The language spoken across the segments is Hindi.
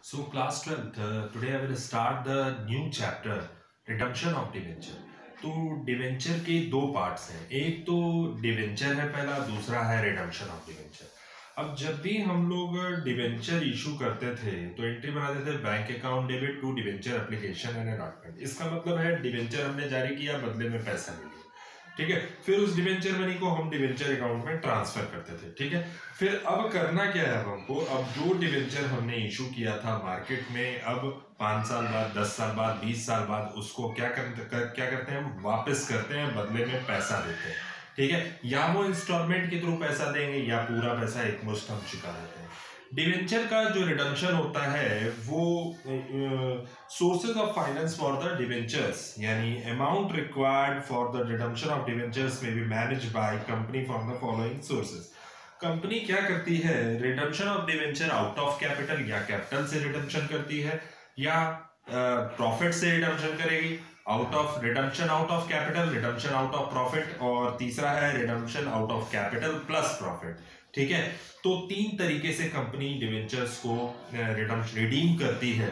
So class 12th, today I will start the new chapter, redemption of debenture. तो डिवेंचर के दो पार्ट्स हैं, एक तो डिवेंचर है पहला, दूसरा है रिडम्पशन ऑफ डिवेंचर। अब जब भी हम लोग डिवेंचर इशू करते थे तो एंट्री बनाते थे bank account debit to debenture application and allotment. इसका मतलब है डिवेंचर हमने जारी किया, बदले में पैसा ले लिया, ठीक है। फिर उस डिवेंचर मनी को हम डिवेंचर अकाउंट में ट्रांसफर करते थे, ठीक है। फिर अब करना क्या है हमको, अब जो डिवेंचर हमने इशू किया था मार्केट में, अब 5 साल बाद, 10 साल बाद, 20 साल बाद उसको क्या करते हैं, हम वापस करते हैं, बदले में पैसा देते हैं, ठीक है। या वो इंस्टॉलमेंट के थ्रू पैसा देंगे या पूरा पैसा एक मुश्त हम चुका देते हैं। डिवेंचर का जो रिडम्पशन होता है वो sources of finance for the debentures, यानी amount required for the redemption of debentures may be managed by company from the following sources. Company क्या करती है, redemption of debenture out of capital या कैपिटल से रिडम्पशन करती है, या प्रॉफिट से रिडम्पशन करेगी, out of redemption out of capital, redemption out of profit, और तीसरा है redemption out of capital plus profit, ठीक है। तो 3 तरीके से कंपनी डिवेंचर्स को रिडीम करती है।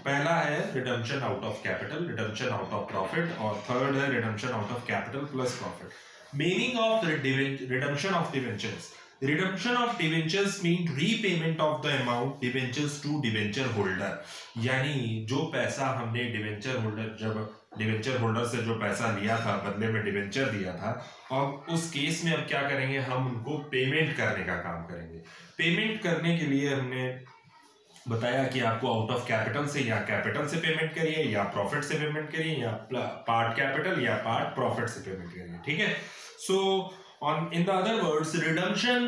पहला है redemption out of capital, redemption out of profit, और थर्ड है redemption out of capital plus profit. Meaning of redemption of debentures, redemption of debentures mean repayment of the amount debentures to debenture holder, यानी जो पैसा हमने डिवेंचर होल्डर, जब डिवेंचर होल्डर से जो पैसा लिया था, बदले में डिवेंचर दिया था, और उस केस में अब क्या करेंगे, हम उनको पेमेंट करने का काम करेंगे। पेमेंट करने के लिए हमने बताया कि आपको आउट ऑफ कैपिटल से या कैपिटल से पेमेंट करिए, या प्रॉफिट से पेमेंट करिए, या पार्ट कैपिटल या पार्ट प्रॉफिट से पेमेंट करिए, ठीक है। सो in the other words, redemption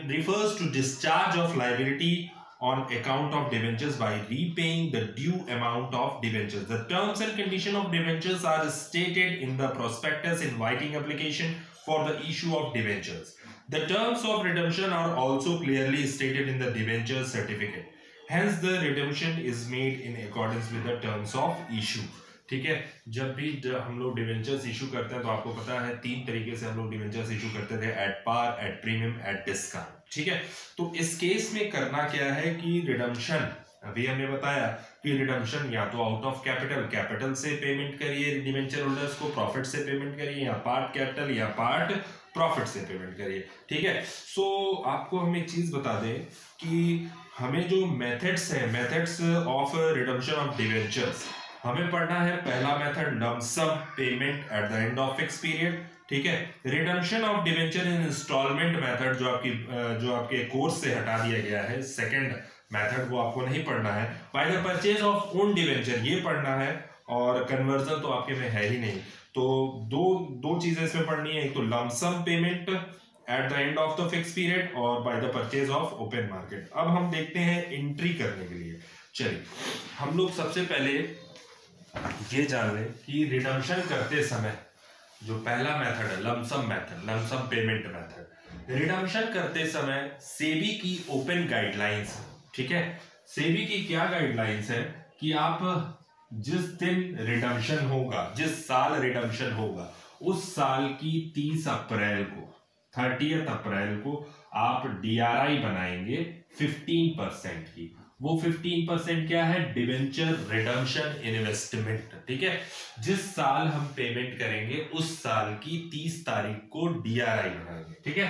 refers to discharge of liability on account of debentures by repaying the due amount of debentures. The terms and conditions of debentures are stated in the prospectus inviting application for the issue of debentures. The terms of redemption are also clearly stated in the debenture certificate. Hence, the redemption is made in accordance with the terms of issue. ठीक है। जब भी हम लोग डिवेंचर्स इशू करते हैं तो आपको पता है 3 तरीके से हम लोग डिवेंचर्स इशू करते थे, at par, at premium, at discount, ठीक है। तो इस केस में करना क्या है कि रिडम्पशन, अभी हमने बताया कि रिडम्पशन या तो आउट ऑफ कैपिटल से पेमेंट करिए डिवेंचर होल्डर्स को, प्रॉफिट से पेमेंट करिए, या पार्ट कैपिटल या पार्ट प्रॉफिट से पेमेंट करिए, ठीक है। सो आपको हम एक चीज बता दें कि हमें जो मेथड्स है, methods of redemption of debentures, हमें पढ़ना है पहला method lump sum payment at the end of fix period, ठीक है। Redemption of debenture in installment method जो आपके कोर्स से हटा दिया गया है, सेकंड मेथड, वो आपको नहीं पढ़ना है। Bye the purchase of own debenture ये पढ़ना है, और कन्वर्जन तो आपके में है ही नहीं, तो दो चीजें इसमें पढ़नी है, एक तो lump sum payment at the end of the fix period, और by the purchase of open market. अब हम देखते हैं एंट्री करने के लिए। चलिए हम लोग सबसे पहले ये जान लें कि रिडम्पशन करते समय जो पहला मेथड है लमसम पेमेंट मेथड, रिडम्पशन करते समय सेबी की ओपन गाइडलाइंस, ठीक है। सेबी की क्या गाइडलाइंस है कि आप जिस दिन रिडम्पशन होगा, जिस साल रिडम्पशन होगा, उस साल की 30 अप्रैल को आप डीआरआई बनाएंगे 15% की। वो 15% क्या है, डिवेंचर रिडम्पशन इन्वेस्टमेंट, ठीक है। जिस साल हम पेमेंट करेंगे उस साल की 30 तारीख को डीआरआई बनाएंगे, ठीक है।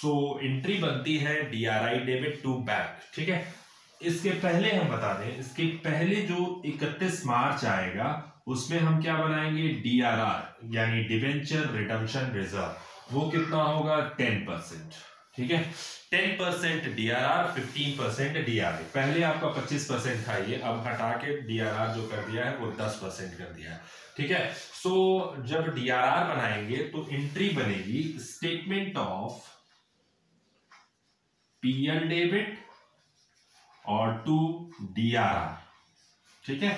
सो एंट्री बनती है डीआरआई डेबिट टू बैंक, ठीक है। इसके पहले हम बता दें, इसके पहले जो 31 मार्च आएगा उसमें हम क्या बनाएंगे, डीआरआर यानी डिवेंचर रिडम्पशन रिजर्व, वो कितना होगा 10%, ठीक है। 10% डीआरआर, 15% डीआरआई। पहले आपका 25% था, ये अब हटा के डीआरआर जो कर दिया है वो 10% कर दिया है, ठीक है। सो जब डीआरआर बनाएंगे तो एंट्री बनेगी स्टेटमेंट ऑफ पीएल डेबिट और टू डीआरआर, ठीक है।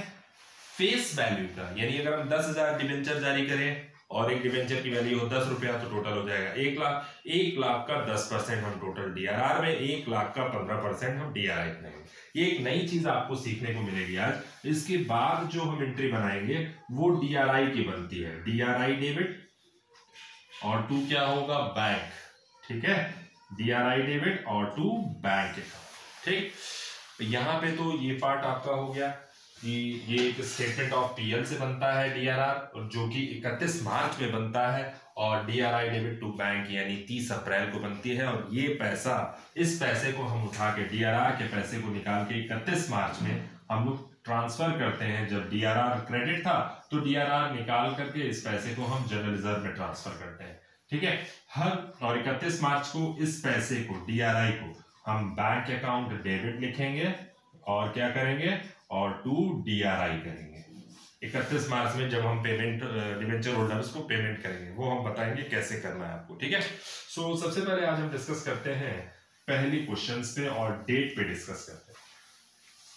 फेस वैल्यू का, यानी अगर हम 10,000 डिवेंचर जारी करें और एक डिवेंचर की वैल्यू हो 10 रुपया, तो टोटल हो जाएगा 1 लाख। 1 लाख का 10% हम टोटल डीआरआर में, 1 लाख का 15% हम डीआरआई बनाएंगे। ये एक नई चीज आपको सीखने को मिलेगी आज। इसके बाद जो हम एंट्री बनाएंगे वो डीआरआई की बनती है, डीआरआई डेबिट और टू क्या होगा, बैंक, ठीक है। डीआरआई डेबिट और टू बैंक, ठीक। यहाँ पे तो ये पार्ट आपका हो गया कि ये एक स्टेटमेंट ऑफ पीएल से बनता है डीआरआर, और जो कि 31 मार्च में बनता है, और डीआरआई डेबिट टू बैंक यानी 30 अप्रैल को बनती है। और ये पैसा, इस पैसे को हम उठा के डीआरआर के पैसे को निकाल के 31 मार्च में हम लोग ट्रांसफर करते हैं। जब डीआरआर क्रेडिट था तो डीआरआर निकाल करके इस पैसे को हम जनरल रिजर्व में ट्रांसफर करते हैं, ठीक है। और 31 मार्च को इस पैसे को, डीआरआई को, हम बैंक अकाउंट डेबिट लिखेंगे और क्या करेंगे, और टू डीआरआई करेंगे। 31 मार्च में जब हम पेमेंट डिबेंचर होल्डर्स को पेमेंट करेंगे, वो हम बताएंगे कैसे करना है आपको, ठीक है। सो सबसे पहले आज हम डिस्कस करते हैं पहली क्वेश्चंस पे और डेट पे डिस्कस करते हैं।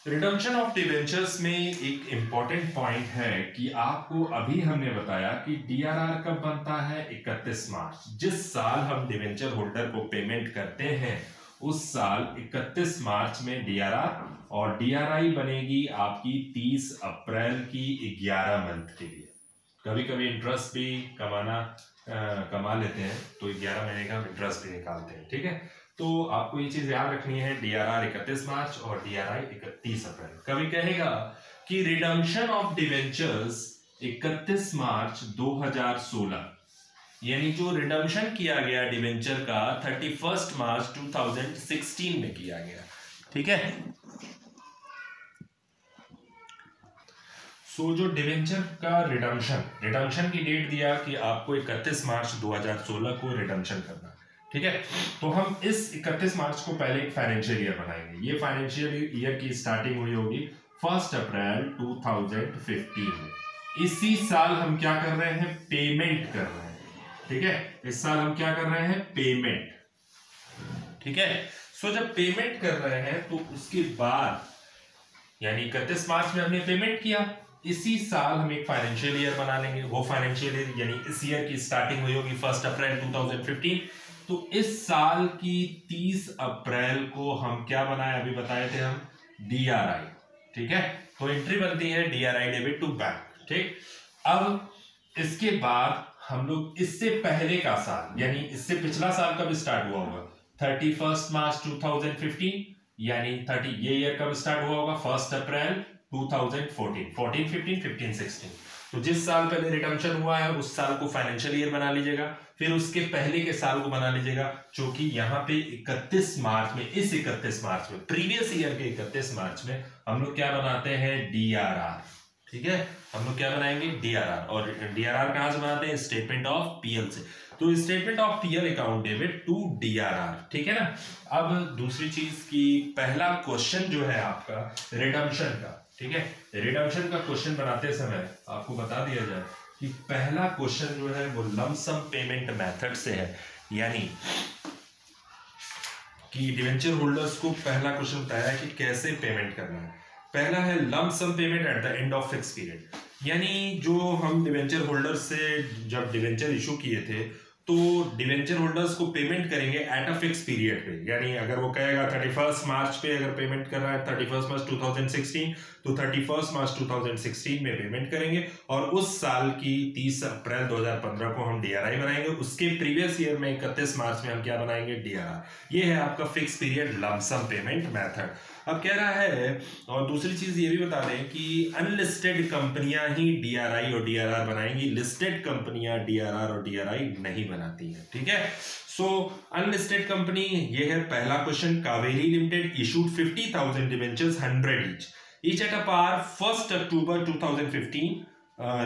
रिडम्पशन ऑफ डिबेंचर्स में एक इंपॉर्टेंट पॉइंट है कि आपको अभी हमने बताया कि डीआरआर कब बनता है, 31 मार्च। जिस साल हम डिबेंचर होल्डर को पेमेंट करते हैं उस साल 31 मार्च में डीआरआर, और डीआरआई बनेगी आपकी 30 अप्रैल की 11 मंथ के लिए। कभी कभी इंटरेस्ट भी कमा लेते हैं तो 11 महीने का इंटरेस्ट भी निकालते हैं, ठीक है। तो आपको ये चीज याद रखनी है, डीआरआर 31 मार्च और डीआरआई 31 अप्रैल। कभी कहेगा कि रिडम्पशन ऑफ डिवेंचर्स 31 मार्च 2016, यानी जो रिडम्पशन किया गया डिवेंचर का 31 मार्च 2016 में किया गया, ठीक है। सो जो डिवेंचर का रिडम्पशन की डेट दिया कि आपको 31 मार्च 2016 को रिडम्पशन करना, ठीक है। तो हम इस 31 मार्च को पहले एक फाइनेंशियल ईयर बनाएंगे। ये फाइनेंशियल ईयर की स्टार्टिंग हुई होगी 1 अप्रैल 2015 में। इसी साल हम क्या कर रहे हैं, पेमेंट कर रहे हैं, ठीक है। इस साल हम क्या कर रहे हैं, पेमेंट, ठीक है। सो जब पेमेंट कर रहे हैं तो उसके बाद यानी 31 मार्च में हमने पेमेंट किया, इसी साल हम एक फाइनेंशियल ईयर बना लेंगे। वो फाइनेंशियल ईयर यानी इस ईयर की स्टार्टिंग हुई होगी 1 अप्रैल 2015। तो इस साल की 30 अप्रैल को हम क्या बनाए, अभी बताए थे हम, डीआरआई, ठीक है। तो एंट्री बनती है डीआरआई डेबिट टू बैंक, ठीक। अब इसके बाद हम लोग इससे पहले का साल यानी इससे पिछला साल कब स्टार्ट हुआ होगा, 31 मार्च 2015, यानी 30 ये ईयर कब स्टार्ट हुआ होगा, 1 अप्रैल 2014, 14, 15, 15, 16। तो जिस साल पहले रिडम्पशन हुआ है उस साल को फाइनेंशियल ईयर बना लीजिएगा, फिर उसके पहले के साल को बना लीजिएगा, जो कि यहाँ पे 31 मार्च में, इस 31 मार्च में, प्रीवियस ईयर के 31 मार्च में हम लोग क्या बनाते हैं, डीआरआर, ठीक है। हम लोग क्या बनाएंगे, डीआरआर। और डीआरआर कहां से बनाते हैं, स्टेटमेंट ऑफ पीएल से। तो statement of PL account debit to DRR, ठीक है ना। अब दूसरी चीज की पहला क्वेश्चन जो है आपका रिडम्पशन का, ठीक है। रिडम्पशन का क्वेश्चन बनाते समय आपको बता दिया जाए कि पहला क्वेश्चन जो है वो लम्प सम पेमेंट मेथड से है, यानी कि डिवेंचर होल्डर्स को पहला क्वेश्चन बताया है कि कैसे पेमेंट करना है। पहला है lump sum payment at the end of fix period, यानी जो हम डिवेंचर होल्डर्स से जब डिवेंचर इशू किए थे तो डिवेंचर होल्डर्स को पेमेंट करेंगे एट अ फिक्स पीरियड पे, यानी अगर वो कहेगा 31 मार्च पे अगर पेमेंट कर रहा है 31 मार्च 2016, तो 31 मार्च 2016 में पेमेंट करेंगे, और उस साल की 30 अप्रैल 2015 को हम डीआरआई बनाएंगे। उसके प्रीवियस ईयर में 31 मार्च में हम क्या बनाएंगे, डीआरआर। ये है आपका fix period lump sum payment method. अब कह रहा है, और दूसरी चीज ये भी बता दें कि अनलिस्टेड कंपनियां ही डीआरआई और डीआरआर बनाएंगी, लिस्टेड कंपनियां डीआरआर और डीआरआई नहीं बनाती हैं, ठीक है। सो अनलिस्टेड कंपनी ये है पहला question. Kaveri limited issued 50,000 debentures 100 each at a par 1 October 2015,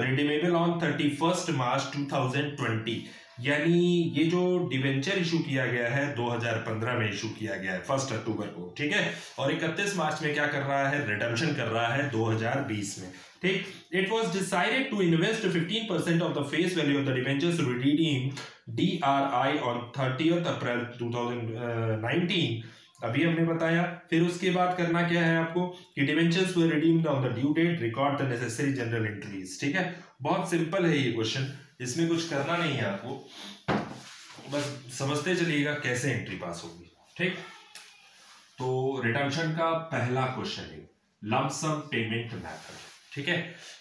redeemable on 31 March 2020। यानी ये जो डिवेंचर इशू किया गया है 2015 में इशू किया गया है 1 अक्टूबर को, ठीक है। और 31 मार्च में क्या कर रहा है, रिडम्पशन कर रहा है 2020 में, ठीक। It was decided to invest 15% of the face value of the debentures to redeem DRI on 30 April 2019। अभी हमने बताया। फिर उसके बाद करना क्या है आपको कि debentures were redeemed on the due date, record the necessary journal entries, ठीक है। बहुत सिंपल है ये क्वेश्चन, इसमें कुछ करना नहीं है आपको, बस समझते चलिएगा कैसे एंट्री पास होगी, ठीक। तो रिडम्पशन का पहला क्वेश्चन है लम्प सम पेमेंट मेथड, ठीक है।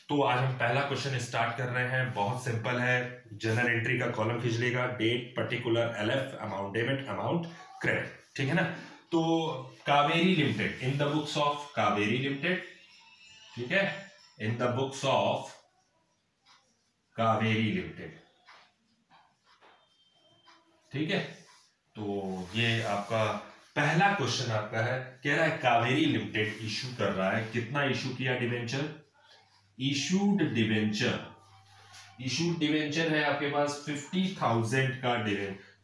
तो आज हम पहला क्वेश्चन स्टार्ट कर रहे हैं, बहुत सिंपल है। जनरल एंट्री का कॉलम खींच लेगा, date, particular, LF, amount debit, amount credit, ठीक है ना। तो Kaveri limited, in the books of Kaveri limited, ठीक है, in the books of Kaveri limited, ठीक है। तो ये आपका पहला क्वेश्चन आपका है, कह रहा है कावेरी लिमिटेड इशू कर रहा है, कितना इशू किया डिवेंचर, इशूड डिवेंचर है आपके पास 50,000 का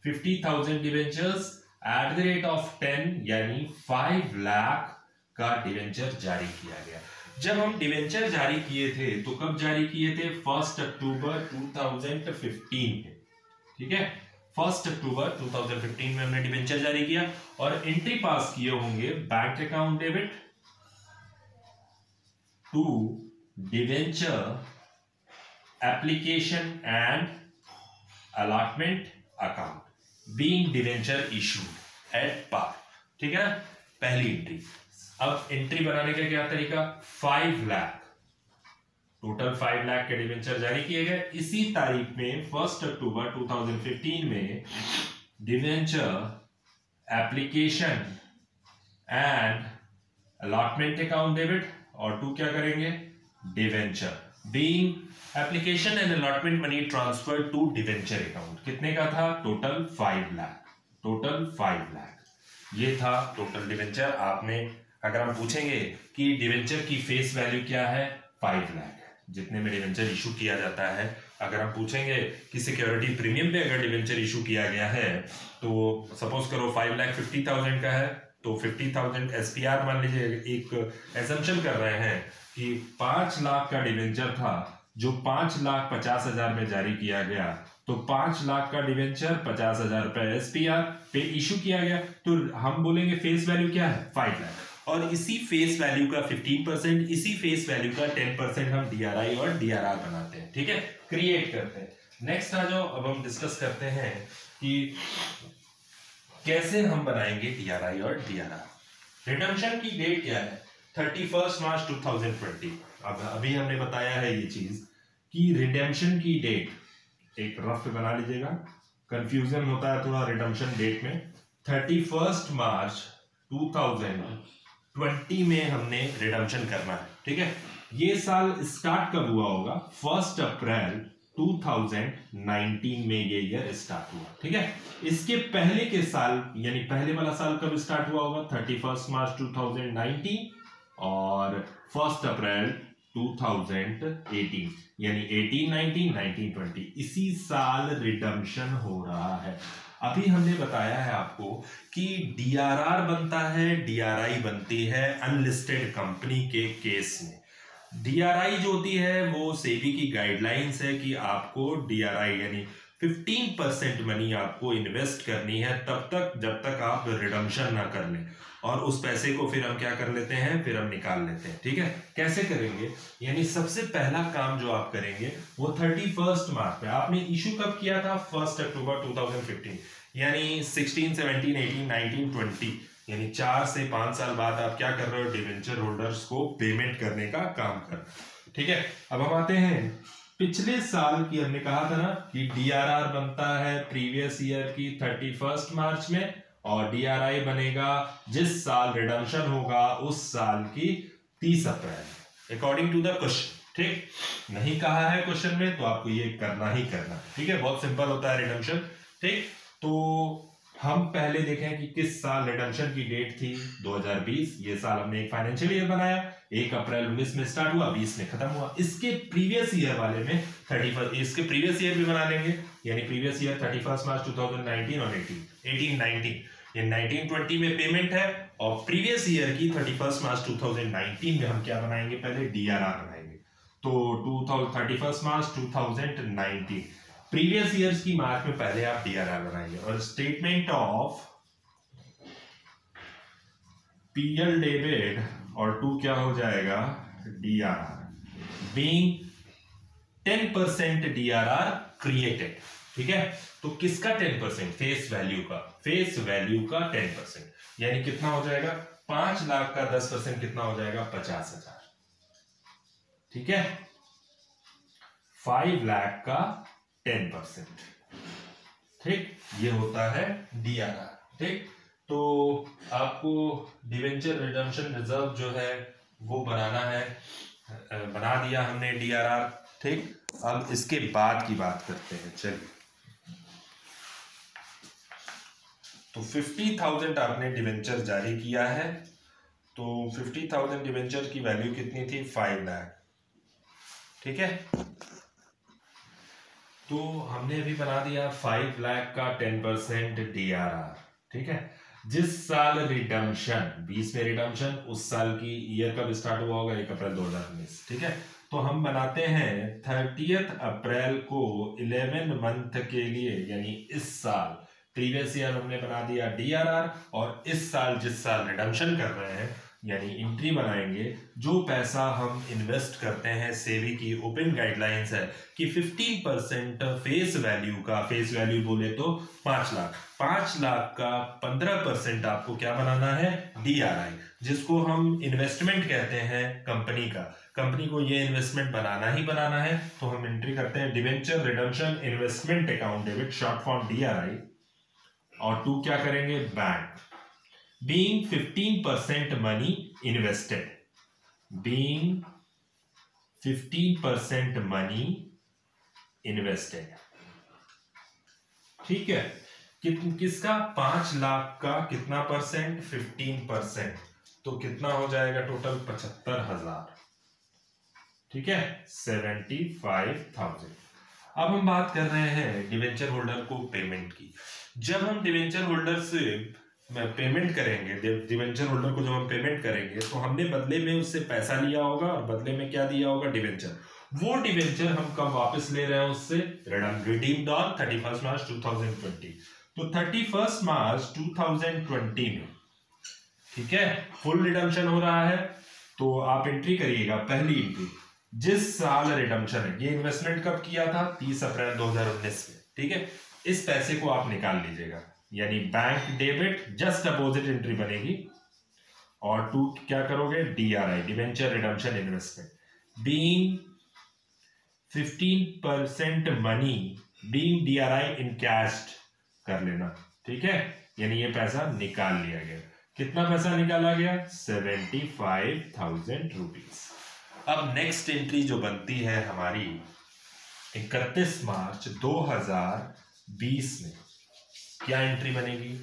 50,000 debentures at the rate of 10 यानी 5 लाख का डिवेंचर जारी किया गया। जब हम डिवेंचर जारी किए थे तो कब जारी किए थे, 1 अक्टूबर 2015 में, ठीक है, 1 अक्टूबर 2015 में हमने डिवेंचर जारी किया और एंट्री पास किए होंगे bank account debit to debenture application and allotment account being debenture issued at par, ठीक है, पहली एंट्री। अब एंट्री बनाने का क्या तरीका, 5 लाख, टोटल 5 लाख के डिवेंचर जारी किए गए। इसी तारीख में 1 अक्टूबर 2015 में debenture application and allotment account debit और टू क्या करेंगे, debenture being application and allotment money transfer to debenture account, कितने का था, टोटल 5 लाख, टोटल 5 लाख, ये था टोटल डिवेंचर। आपने अगर हम पूछेंगे कि डिवेंचर की फेस वैल्यू क्या है, 5 लाख जितने में डिवेंचर इशू किया जाता है। अगर हम पूछेंगे कि सिक्योरिटी प्रीमियम पे अगर डिवेंचर इशू किया गया है तो सपोज करो 5,50,000 का है तो 50,000 एसपीआर मान लीजिए, एक एजम्पशन कर रहे हैं कि 5 लाख का डिवेंचर था जो 5,50,000 में जारी किया गया, तो 5 लाख का डिवेंचर 50,000 रुपए एसपीआर पे इशू किया गया, तो हम बोलेंगे फेस वैल्यू क्या है, 5 लाख। और इसी फेस वैल्यू का 15%, इसी फेस वैल्यू का 10% हम डीआरआई और डीआरआर बनाते हैं, ठीक है, क्रिएट करते हैं। नेक्स्ट आ जाओ, अब हम डिस्कस करते हैं कि कैसे हम बनाएंगे डीआरआई और डीआरआर। रिडम्पशन की डेट क्या है, 31 मार्च 2020। अब अभी हमने बताया है ये चीज कि रिडेम्पशन की डेट एक रफ पे बना लीजिएगा, कंफ्यूजन होता है थोड़ा रिडम्पशन डेट में। 31 मार्च 2020 में हमने रिडम्पशन करना है, ठीक है। ये साल स्टार्ट कब हुआ होगा, 1 अप्रैल 2019 में ये ईयर स्टार्ट हुआ, ठीक है। इसके पहले के साल यानी पहले वाला साल कब स्टार्ट हुआ होगा, 31 मार्च 2019 और 1 अप्रैल 2018 यानी 18, 19, 19, 20 इसी साल रिडम्पशन हो रहा है। अभी हमने बताया है आपको कि डीआरआर बनता है, डीआरआई बनती है अनलिस्टेड कंपनी के केस में। डीआरआई जो होती है वो सेबी की गाइडलाइंस है कि आपको डीआरआई यानी 15% मनी आपको इन्वेस्ट करनी है तब तक जब तक आप रिडम्पशन ना कर लें, और उस पैसे को फिर हम क्या कर लेते हैं, फिर हम निकाल लेते हैं, ठीक है। कैसे करेंगे, यानी सबसे पहला काम जो आप करेंगे वो 31 मार्च पे, आपने इशू कब किया था, 1 अक्टूबर 2015 यानी 16, 17, 18, 19, 20 यानी 4 से 5 साल बाद आप क्या कर रहे हो, डिवेंचर होल्डर्स को पेमेंट करने का काम कर रहे हो, ठीक है। अब हम आते हैं पिछले साल की, हमने कहा था ना कि डीआरआर बनता है प्रीवियस ईयर की 31 मार्च में और डीआरआई बनेगा जिस साल रिडम्पशन होगा उस साल की 30 अप्रैल अकॉर्डिंग टू द क्वेश्चन, ठीक। नहीं कहा है क्वेश्चन में तो आपको ये करना ही करना, ठीक है, बहुत सिंपल होता है रिडम्पशन, ठीक। तो हम पहले देखें कि किस साल रिडम्पशन की डेट थी, 2020। ये साल हमने एक फाइनेंशियल ईयर बनाया, 1 अप्रैल 19 में स्टार्ट हुआ, 20 में खत्म हुआ। इसके प्रीवियस ईयर वाले में 31, इसके प्रीवियस ईयर भी बना लेंगे, यानी प्रीवियस ईयर 31 मार्च 2019 और 18, 19 ये 1920 में पेमेंट है और प्रीवियस ईयर की 31 मार्च 2019 में हम क्या बनाएंगे, पहले डीआरआर बनाएंगे। तो 31 मार्च 2019 प्रीवियस ईयर्स की मार्च में पहले आप डीआरआर बनाएंगे और स्टेटमेंट ऑफ पीएल डेबिट और टू क्या हो जाएगा, डीआरआर बीइंग 10% डीआरआर क्रिएटेड, ठीक है। तो किसका 10%, फेस वैल्यू का, फेस वैल्यू का 10% यानी कितना हो जाएगा, 5 लाख का 10% कितना हो जाएगा, 50,000, ठीक है। 5 लाख का 10%, ठीक, ये होता है डीआरआर, ठीक। तो आपको डिवेंचर रिडम्पशन रिजर्व जो है वो बनाना है, बना दिया हमने DRR। ठीक, अब इसके बाद की बात करते हैं। चलिए, तो 50,000 आपने डिवेंचर जारी किया है, तो 50,000 डिवेंचर की वैल्यू कितनी थी? 5 लाख। ठीक है, तो हमने अभी बना दिया 5 लाख का 10% DRR। ठीक है, जिस साल रिडम्पशन 20 में रिडम्पशन, उस साल की ईयर कब स्टार्ट हुआ होगा? 1 अप्रैल 2019। ठीक है, तो हम बनाते हैं 30 अप्रैल को 11 मंथ के लिए, यानी इस साल प्रीवियस ईयर हमने बना दिया DRR, और इस साल जिस साल रिडम्पशन कर रहे हैं यानी एंट्री बनाएंगे। जो पैसा हम इन्वेस्ट करते हैं, सेबी की ओपन गाइडलाइंस है कि 15% फेस वैल्यू का, फेस वैल्यू बोले तो 5 लाख, 5 लाख का 15% आपको क्या बनाना है? DRI, जिसको हम इन्वेस्टमेंट कहते हैं कंपनी का। कंपनी को ये इन्वेस्टमेंट बनाना ही बनाना है, तो हम एंट्री करते हैं debenture redemption investment account debit, short form DRI, और टू क्या करेंगे? Bank. Being 15% money invested, being 15% money invested। ठीक है, किसका? 5 लाख का कितना परसेंट? 15%, तो कितना हो जाएगा टोटल? 75,000। ठीक है, 75,000। अब हम बात कर रहे हैं डिवेंचर होल्डर को पेमेंट की। जब हम डिवेंचर होल्डर से पेमेंट करेंगे, डिवेंचर होल्डर को जब हम पेमेंट करेंगे, तो हमने बदले में उससे पैसा लिया होगा, और बदले में क्या दिया होगा? डिवेंचर। वो डिवेंचर हम कब वापस ले रहे हैं उससे? रिडीम्ड ऑन 31 मार्च 2020। तो 31 मार्च 2020 में, ठीक है, फुल रिडम्पशन हो रहा है। तो आप एंट्री करिएगा, पहली एंट्री, जिस साल रिडम्पशन है। ये इन्वेस्टमेंट कब किया था? 30 अप्रैल 2019 में। ठीक है, इस पैसे को आप निकाल लीजिएगा, यानी bank debit, just opposite entry बनेगी, और टू क्या करोगे? DRI, debenture redemption investment, being 15% money being DRI in cash कर लेना। ठीक है, यानी ये पैसा निकाल लिया गया। कितना पैसा निकाला गया? 75,000 रुपीज। अब नेक्स्ट एंट्री जो बनती है हमारी 31 मार्च 2020 में, क्या एंट्री बनेगी?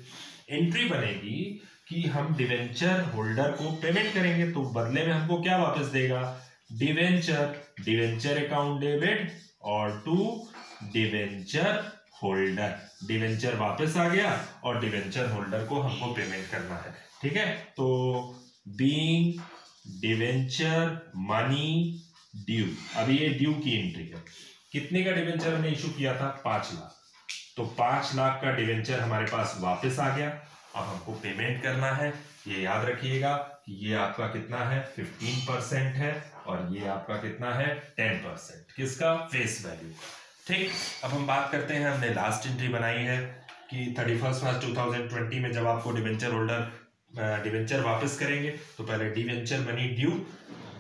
एंट्री बनेगी कि हम डिवेंचर होल्डर को पेमेंट करेंगे, तो बदले में हमको क्या वापस देगा? डिवेंचर, डिवेंचर अकाउंट डेबिट, और टू डिवेंचर होल्डर। डिवेंचर वापस आ गया, और डिवेंचर होल्डर को हमको पेमेंट करना है। ठीक है, तो बीइंग डिवेंचर मनी ड्यू, अभी ये ड्यू की एंट्री है। कितने का डिवेंचर हमने इशू किया था? 5 लाख। तो 5 लाख का डिवेंचर हमारे पास वापस आ गया। अब हमको पेमेंट करना है। ये याद रखिएगा कि ये आपका कितना है? 15% है, और ये आपका कितना है? 10%। किसका? फेस वैल्यू का। ठीक, अब हम बात करते हैं, हमने लास्ट एंट्री बनाई है कि 31 मार्च 2020 में जब आपको डिवेंचर होल्डर डिवेंचर वापस करेंगे, तो पहले debenture money due,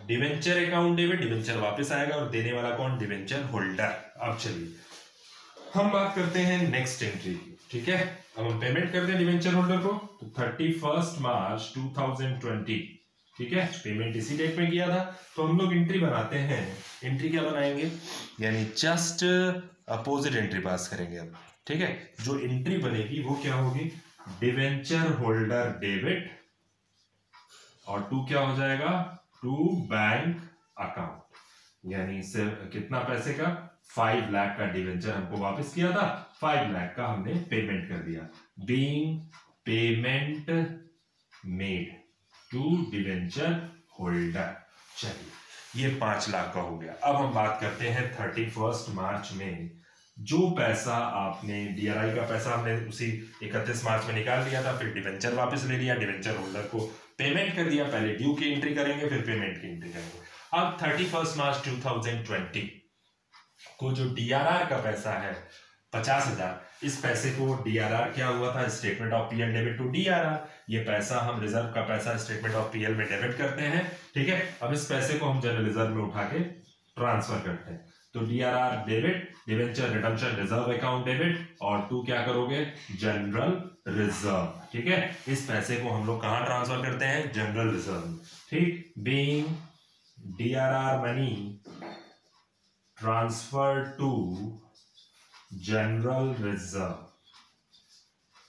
debenture account debit, debenture वापस आएगा, और देने वाला कौन? Debenture holder. अब चलिए हम बात करते हैं नेक्स्ट एंट्री की। ठीक है, अब हम पेमेंट करते हैं डिवेंचर होल्डर को, तो 31 मार्च 2020। ठीक है, पेमेंट इसी डेट में किया था। तो हम लोग एंट्री बनाते हैं। एंट्री क्या बनाएंगे? यानी जस्ट अपोजिट एंट्री पास करेंगे अब। ठीक है, जो एंट्री बनेगी वो क्या होगी? डिवेंचर होल्डर डेबिट, और टू क्या हो जाएगा? टू बैंक अकाउंट, यानी सिर्फ कितना पैसे का? 5 लाख का डिवेंचर हमको वापस किया था, 5 लाख का हमने पेमेंट कर दिया। Being payment made to debenture holder. चलिए, ये 5 लाख का हो गया। अब हम बात करते हैं 31 मार्च में जो पैसा आपने DRI का पैसा हमने उसी 31 मार्च में निकाल लिया था, फिर डिवेंचर वापस ले लिया, डिवेंचर होल्डर को पेमेंट कर दिया। पहले ड्यू की एंट्री करेंगे, फिर पेमेंट की एंट्री करेंगे। अब 31 मार्च 2020 को जो DRR का पैसा है 50,000, इस पैसे को DRR क्या हुआ था? Statement of PL debit to DRR। ये पैसा हम रिजर्व का पैसा स्टेटमेंट ऑफ PL में डेबिट करते हैं। ठीक है, अब इस पैसे को हम जनरल रिजर्व में उठा के ट्रांसफर करते हैं। तो DRR debit, debenture redemption reserve account debit, और टू क्या करोगे? जनरल रिजर्व, ठीक है। इस पैसे को हम लोग कहाँ ट्रांसफर करते हैं, जनरल रिजर्व, ठीक। Being DRR money transfer to general reserve,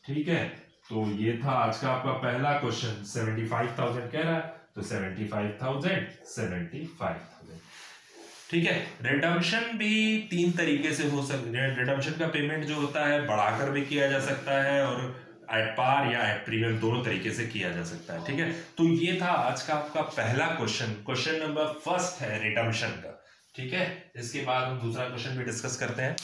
ठीक है। तो ये था आज का आपका पहला क्वेश्चन। 75,000 कह रहा है, तो 75,000 75,000, ठीक है। रिडम्पशन भी 3 तरीके से हो सकती है। रिडम्पशन का पेमेंट जो होता है बढ़ाकर भी किया जा सकता है और एट पार या एट प्रीमियम दोनों तरीके से किया जा सकता है, ठीक है। तो ये था आज का आपका पहला क्वेश्चन। क्वेश्चन नंबर फर्स्ट है रिडम्पशन का, ठीक है। इसके बाद हम दूसरा क्वेश्चन भी डिस्कस करते हैं।